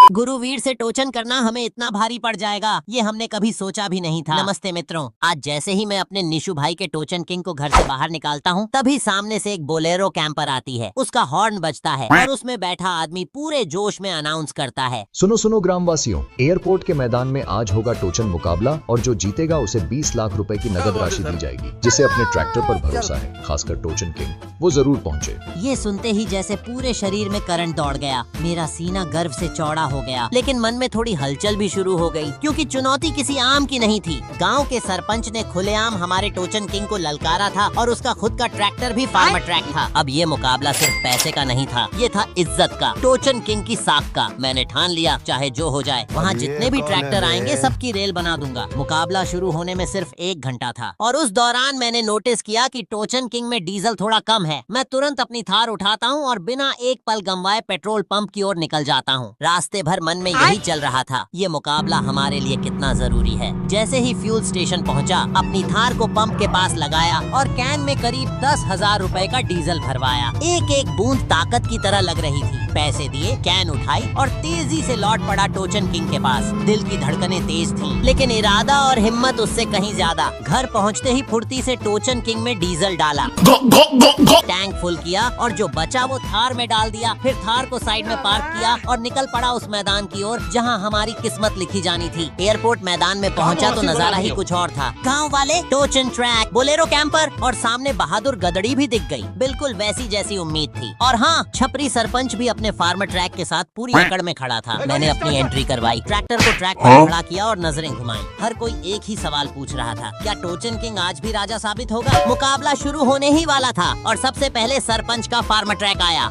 गुरुवीर से टोचन करना हमें इतना भारी पड़ जाएगा, ये हमने कभी सोचा भी नहीं था। नमस्ते मित्रों, आज जैसे ही मैं अपने निशु भाई के टोचन किंग को घर से बाहर निकालता हूँ, तभी सामने से एक बोलेरो कैंपर आती है। उसका हॉर्न बजता है और उसमें बैठा आदमी पूरे जोश में अनाउंस करता है, सुनो सुनो ग्रामवासियों, एयरपोर्ट के मैदान में आज होगा टोचन मुकाबला और जो जीतेगा उसे 20 लाख रुपए की नगद राशि दी जाएगी। जिसे अपने ट्रैक्टर पर भरोसा है, खासकर टोचन किंग, वो जरूर पहुँचे। ये सुनते ही जैसे पूरे शरीर में करंट दौड़ गया। मेरा सीना गर्व से चौड़ा हो गया, लेकिन मन में थोड़ी हलचल भी शुरू हो गई, क्योंकि चुनौती किसी आम की नहीं थी। गांव के सरपंच ने खुलेआम हमारे टोचन किंग को ललकारा था और उसका खुद का ट्रैक्टर भी फार्मर ट्रैक था। अब ये मुकाबला सिर्फ पैसे का नहीं था, ये था इज्जत का, टोचन किंग की साख का। मैंने ठान लिया, चाहे जो हो जाए, वहाँ जितने भी ट्रैक्टर आएंगे सबकी रेल बना दूंगा। मुकाबला शुरू होने में सिर्फ 1 घंटा था और उस दौरान मैंने नोटिस किया कि टोचन किंग में डीजल थोड़ा कम है। मैं तुरंत अपनी थार उठाता हूँ और बिना एक पल गंवाए पेट्रोल पंप की ओर निकल जाता हूँ। रास्ते भर मन में यही चल रहा था, ये मुकाबला हमारे लिए कितना जरूरी है। जैसे ही फ्यूल स्टेशन पहुँचा, अपनी थार को पंप के पास लगाया और कैन में करीब 10,000 रुपए का डीजल भरवाया। एक एक बूंद ताकत की तरह लग रही थी। पैसे दिए, कैन उठाई और तेजी से लौट पड़ा टोचन किंग के पास। दिल की धड़कनें तेज थीं, लेकिन इरादा और हिम्मत उससे कहीं ज्यादा। घर पहुंचते ही फुर्ती से टोचन किंग में डीजल डाला, टैंक फुल किया और जो बचा वो थार में डाल दिया। फिर थार को साइड में पार्क किया और निकल पड़ा उस मैदान की ओर जहां हमारी किस्मत लिखी जानी थी। एयरपोर्ट मैदान में पहुंचा तो नजारा ही कुछ और था। गांव वाले, टोचन ट्रैक, बोलेरो कैंपर और सामने बहादुर गदड़ी भी दिख गई, बिल्कुल वैसी जैसी उम्मीद थी। और हाँ, छपरी सरपंच भी अपने फार्मर ट्रैक के साथ पूरी अकड़ में खड़ा था। मैंने अपनी एंट्री करवाई, ट्रैक्टर को ट्रैक पर खड़ा किया और नजरें घुमाई। हर कोई एक ही सवाल पूछ रहा था, क्या टोचन किंग आज भी राजा साबित होगा? मुकाबला शुरू होने ही वाला था और सबसे पहले सरपंच का फार्मर ट्रैक आया।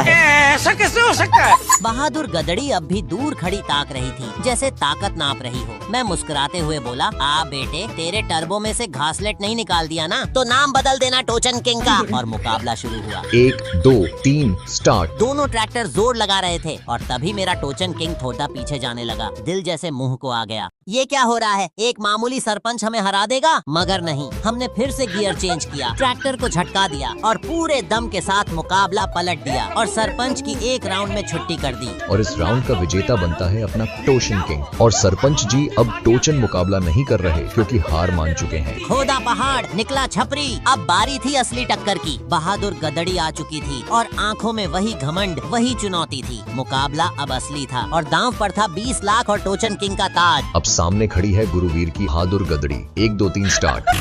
ऐसा कैसे हो सकता है? बहादुर गदड़ी अब भी दूर खड़ी ताक रही थी, जैसे ताकत नाप रही हो। मैं मुस्कुराते हुए बोला, आ बेटे, तेरे टर्बो में से घासलेट नहीं निकाल दिया ना, तो नाम बदल देना टोचन किंग का। और मुकाबला शुरू हुआ। 1, 2, 3 स्टार्ट। दोनों ट्रैक्टर जोर लगा रहे थे और तभी मेरा टोचन किंग थोड़ा पीछे जाने लगा। दिल जैसे मुंह को आ गया। ये क्या हो रहा है? एक मामूली सरपंच हमें हरा देगा? मगर नहीं, हमने फिर से गियर चेंज किया, ट्रैक्टर को झटका दिया और पूरे दम के साथ मुकाबला पलट दिया और सरपंच की एक राउंड में छुट्टी कर दी। और इस राउंड का विजेता बनता है अपना टोचन किंग। और सरपंच जी अब टोचन मुकाबला नहीं कर रहे, क्योंकि हार मान चुके हैं। खोदा पहाड़, निकला छपरी। अब बारी थी असली टक्कर की। बहादुर गदड़ी आ चुकी थी और आंखों में वही घमंड, वही चुनौती थी। मुकाबला अब असली था और दांव पर था 20 लाख और टोचन किंग का ताज। अब सामने खड़ी है गुरुवीर की बहादुर गदड़ी। 1, 2, 3 स्टार्ट।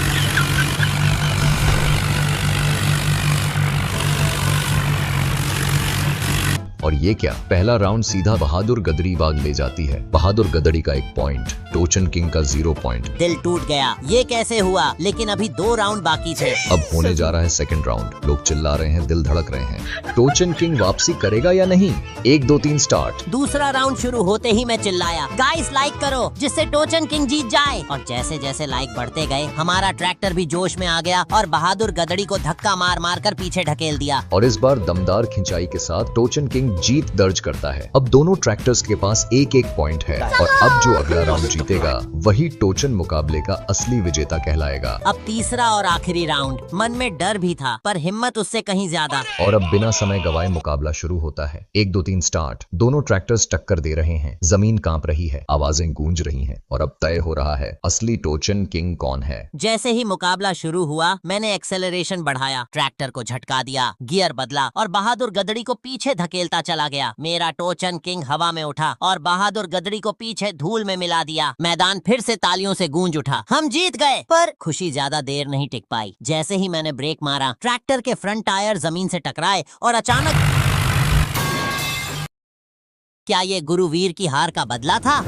और ये क्या, पहला राउंड सीधा बहादुर गदड़ी बाग ले जाती है। बहादुर गदड़ी का 1 पॉइंट, टोचन किंग का 0 पॉइंट। दिल टूट गया, ये कैसे हुआ? लेकिन अभी 2 राउंड बाकी थे। अब होने जा रहा है सेकंड राउंड। लोग चिल्ला रहे हैं, दिल धड़क रहे हैं। टोचन किंग वापसी करेगा या नहीं? 1, 2, 3 स्टार्ट। दूसरा राउंड शुरू होते ही मैं चिल्लाया, गाइस लाइक करो, जिससे टोचन किंग जीत जाए। और जैसे जैसे लाइक बढ़ते गए, हमारा ट्रैक्टर भी जोश में आ गया और बहादुर गदड़ी को धक्का मार मार कर पीछे ढकेल दिया। और इस बार दमदार खिंचाई के साथ टोचन किंग जीत दर्ज करता है। अब दोनों ट्रैक्टर्स के पास 1-1 पॉइंट है और अब जो अगला राउंड जीतेगा वही टोचन मुकाबले का असली विजेता कहलाएगा। अब तीसरा और आखिरी राउंड। मन में डर भी था, पर हिम्मत उससे कहीं ज्यादा। और अब बिना समय गवाए मुकाबला शुरू होता है। 1, 2, 3 स्टार्ट। दोनों ट्रैक्टर्स टक्कर दे रहे हैं, जमीन कांप रही है, आवाजें गूंज रही हैं और अब तय हो रहा है असली टोचन किंग कौन है। जैसे ही मुकाबला शुरू हुआ, मैंने एक्सेलरेशन बढ़ाया, ट्रैक्टर को झटका दिया, गियर बदला और बहादुर गदड़ी को पीछे धकेलता चला गया। मेरा टोचन किंग हवा में उठा और बहादुर गदड़ी को पीछे धूल में मिला दिया। मैदान फिर से तालियों से गूंज उठा। हम जीत गए। पर खुशी ज्यादा देर नहीं टिक पाई। जैसे ही मैंने ब्रेक मारा, ट्रैक्टर के फ्रंट टायर जमीन से टकराए और अचानक, क्या ये गुरुवीर की हार का बदला था?